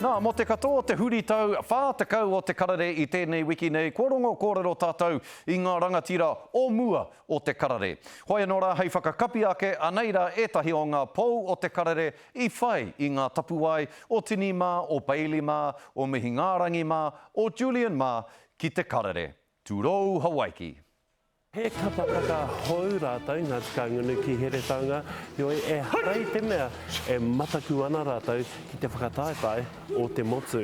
Nā, mo te katoa te huri tau, whātakau o te karare I tēnei wiki nei, kōrongo kōrero tātou I ngā rangatira o mua o te karare. Hoi anō rā, hei whakakapi ake, anei rā ētahi o ngā pou o te karare I whai I ngā tapuai o Tini mā, o Bailey mā, o Mihingārangi mā, o Julian mā, ki te karare. Tūrou Hawaiki. He kapakaka hou rātou ngā tikangunu ki Heretanga, jo e harai te mea e mataku ana rātou ki te whakataetai o te motu.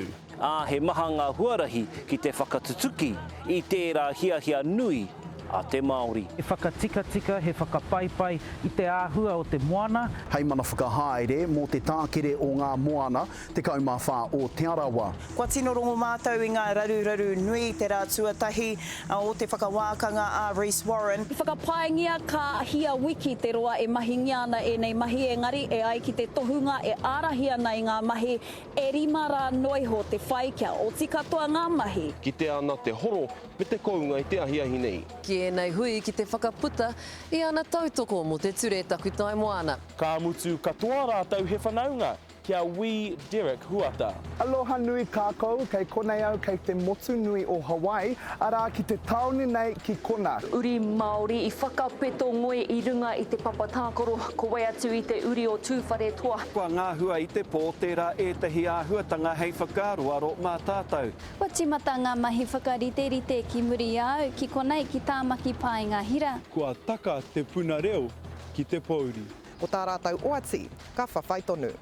He maha ngā huarahi ki te whakatutuki I tērā hiahia nui a te Māori. He whakatika, he whakapaipai I te āhua o te moana. Hei mana whakahaere mō te tākere o ngā moana, te kaumawha o Te Arawa. Kua tino rongo mātou I ngā raru nui te rā tuatahi o te whakawākanga a Rhys Warren. I whakapaengia ka hia wiki te roa e mahingi ana e nei mahi engari e ai ki te tohunga e ārahi ana I ngā mahi e rimara noiho te whai kia o katoa ngā mahi. Ki te ana te horo me te kounga I te ahiahi nei. Ki ēnei hui ki te whakaputa I ana tautoko mo te ture takutai moana. Ka mutu katoa rātou he whanaunga kia wī Derek Huata. Aloha nui kākou, kei konei au kei te motu nui o Hawaii, arā ki te taone nei ki kona. Uri Māori I whakapeto ngoe I runga I te papatākoro, ko wai atu I te uri o tūwhare toa. Kua ngāhua I te pō, tērā ētahi āhuatanga hei whakaroaro mā tātou. Watimata ngā mahi whakarite ki muri au, ki konei ki tāmaki pai ngā hira. Kua taka te puna reo ki te pōuri. O tā rātou oati, ka whawhai tonu.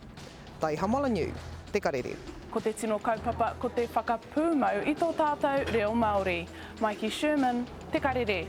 Tai Hamalanyu, te karere. Ko te tino kaupapa, ko te whakapūmau I tō tātou reo Māori. Maiki Sherman, te karere.